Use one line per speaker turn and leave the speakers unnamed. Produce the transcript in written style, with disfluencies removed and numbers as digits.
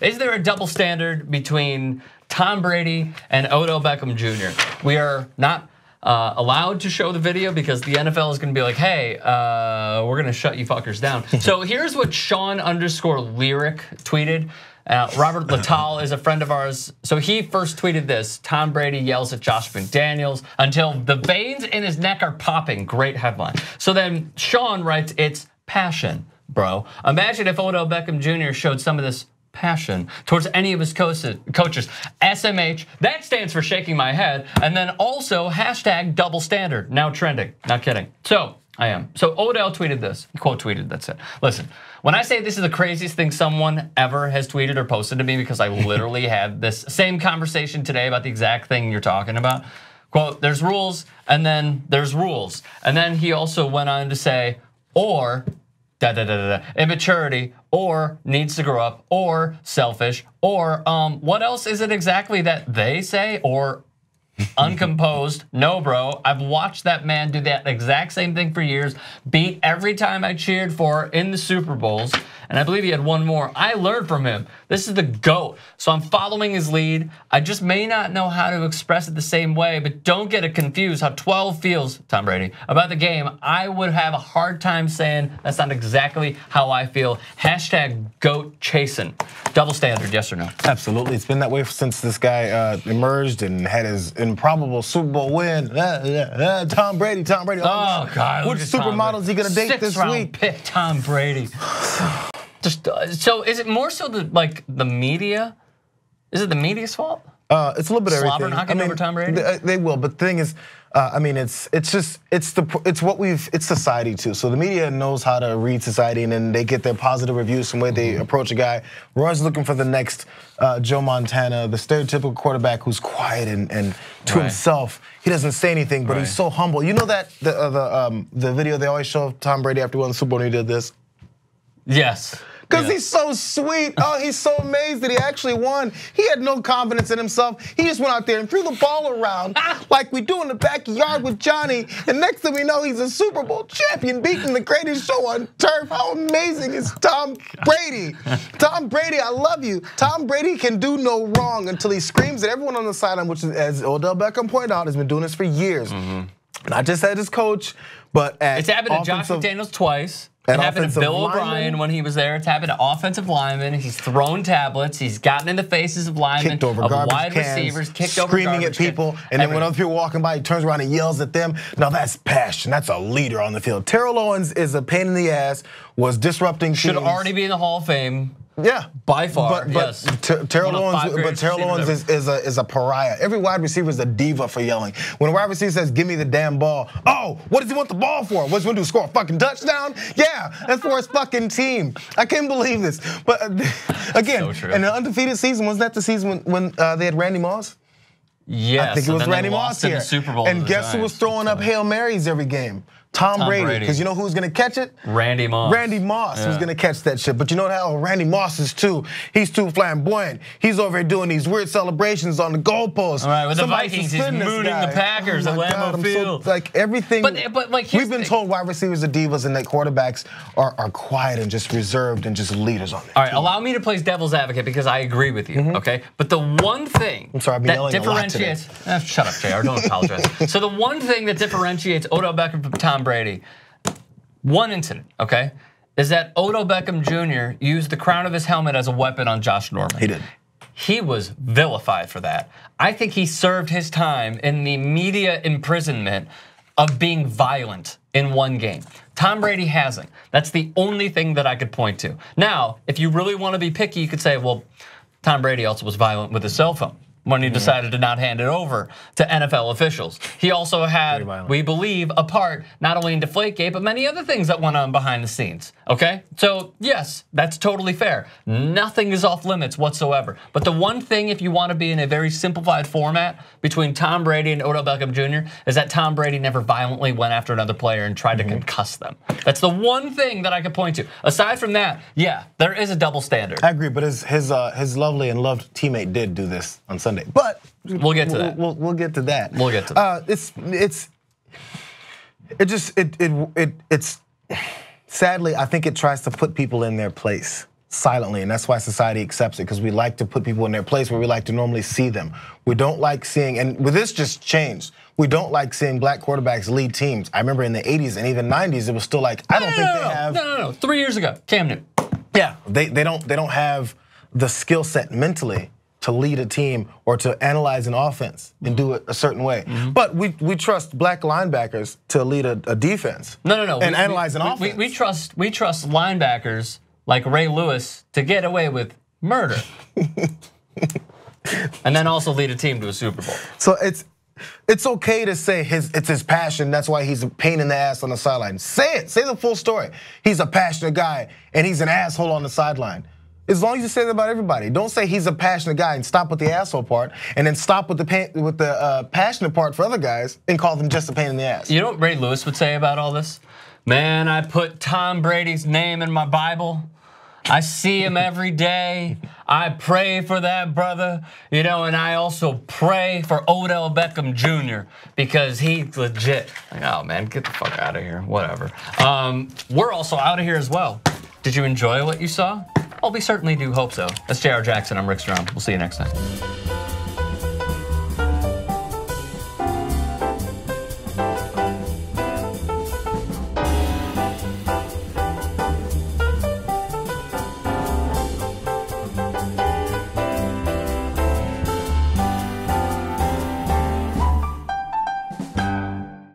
Is there a double standard between Tom Brady and Odell Beckham Jr.? We are not allowed to show the video because the NFL is going to be like, hey, we're going to shut you fuckers down. So here's what Sean_Lyric tweeted. Robert Lital is a friend of ours. So he first tweeted this: Tom Brady yells at Josh McDaniels until the veins in his neck are popping. Great headline. So then Sean writes, it's passion, bro. Imagine if Odell Beckham Jr. showed some of this passion towards any of his coaches. SMH, that stands for shaking my head. And then also hashtag double standard, now trending. Not kidding. So I am. So Odell tweeted this, quote tweeted, that's it. Listen, when I say this is the craziest thing someone ever has tweeted or posted to me, because I literally had this same conversation today about the exact thing you're talking about. Quote, there's rules and then there's rules. And then he also went on to say, or immaturity, or needs to grow up, or selfish, or what else is it exactly that they say? Or uncomposed. No, bro. I've watched that man do that exact same thing for years. Beat every time I cheered for in the Super Bowls. And I believe he had one more. I learned from him. This is the GOAT. So I'm following his lead. I just may not know how to express it the same way, but don't get it confused how 12 feels, Tom Brady, about the game. I would have a hard time saying that's not exactly how I feel. Hashtag GOAT chasing. Double standard, yes or no?
Absolutely. It's been that way since this guy emerged and had his improbable Super Bowl win. Tom Brady.
Oh, God.
Which supermodel is he going to date this week?
Pick Tom Brady. So is it more so the media? Is it the media's fault?
It's a little bit of everything.
Slobber knocking over Tom Brady?
They will, but the thing is, I mean, it's society too. So the media knows how to read society, and then they get their positive reviews from where they approach a guy. We're always looking for the next Joe Montana, the stereotypical quarterback who's quiet and to himself. He doesn't say anything, but he's so humble. You know that the video they always show of Tom Brady after he won the Super Bowl and he did this?
Yes.
Because he's so sweet. Oh, he's so amazed that he actually won. He had no confidence in himself. He just went out there and threw the ball around like we do in the backyard with Johnny. And next thing we know, he's a Super Bowl champion, beating the greatest show on turf. How amazing is Tom Brady? Tom Brady, I love you. Tom Brady can do no wrong until he screams at everyone on the sideline, which, as Odell Beckham pointed out, has been doing this for years. Not just as his coach, but as
it's happened to Josh McDaniels twice. It happened to Bill O'Brien when he was there. It's happened to offensive linemen. He's thrown tablets. He's gotten in the faces of linemen,
kicked over
of
garbage
wide
cans,
receivers, kicked over
screaming at people. And then when other people walking by, he turns around and yells at them. Now that's passion. That's a leader on the field. Terrell Owens is a pain in the ass, was disrupting teams.
Should already be in the Hall of Fame.
Yeah,
by far.
But
yes.
Terrell Owens is a pariah. Every wide receiver is a diva for yelling. When a wide receiver says, "Give me the damn ball," oh, what does he want the ball for? What's he want to do? Score a fucking touchdown? Yeah, that's for his fucking team. I can't believe this. But again,
so
in an undefeated season, wasn't that the season when they had Randy Moss?
Yes,
I think it was Randy Moss here.
Super Bowl
and guess who was throwing up Hail Marys every game? Tom Brady. Because you know who's gonna catch it?
Randy Moss.
Randy Moss was gonna catch that shit. But you know how Randy Moss is too. He's too flamboyant. He's over here doing these weird celebrations on the goalpost.
All right, with the Vikings, he's mooning the Packers at Lambeau Field.
So, like everything.
But like
we've been told wide receivers are divas and that quarterbacks are quiet and just reserved and just leaders on that.
All right, allow me to play devil's advocate because I agree with you. Okay, but the one thing that differentiates. Shut up, Jayar. Don't apologize. So the one thing that differentiates Odell Beckham from Tom Brady, one incident, okay, is that Odell Beckham Jr. used the crown of his helmet as a weapon on Josh Norman.
He did.
He was vilified for that. I think he served his time in the media imprisonment of being violent in one game. Tom Brady hasn't. That's the only thing that I could point to. Now, if you really want to be picky, you could say, well, Tom Brady also was violent with his cell phone when he decided to not hand it over to NFL officials. He also had, we believe, a part not only in Deflategate, but many other things that went on behind the scenes, okay? So yes, that's totally fair. Nothing is off limits whatsoever. But the one thing, if you want to be in a very simplified format between Tom Brady and Odell Beckham Jr., is that Tom Brady never violently went after another player and tried to concuss them. That's the one thing that I could point to. Aside from that, yeah, there is a double standard.
I agree, but his lovely and loved teammate did do this on Sunday. But
we'll get to that.
We'll get to that.
We'll get to that.
It's sadly, I think it tries to put people in their place. silently, and that's why society accepts it, because we like to put people in their place where we like to normally see them. We don't like seeing, and with this just changed, we don't like seeing black quarterbacks lead teams. I remember in the 80s and even 90s, it was still like, I don't think they have.
No. 3 years ago, Cam Newton.
Yeah, they don't have the skill set mentally to lead a team or to analyze an offense and do it a certain way. But we trust black linebackers to lead a defense.
No.
And analyze an offense.
We trust linebackers like Ray Lewis to get away with murder. And then also lead a team to a Super Bowl.
So it's okay to say it's his passion, that's why he's a pain in the ass on the sideline. Say it, say the full story. He's a passionate guy and he's an asshole on the sideline. As long as you say that about everybody. Don't say he's a passionate guy and stop with the asshole part, and then stop with the passionate part for other guys and call them just a pain in the ass.
You know what Ray Lewis would say about all this? Man, I put Tom Brady's name in my Bible. I see him every day. I pray for that brother, and I also pray for Odell Beckham Jr. because he's legit. Like, oh man, get the fuck out of here. Whatever. We're also out of here as well. Did you enjoy what you saw? Well, we certainly do hope so. That's Jayar Jackson. I'm Rick Strom. We'll see you next time.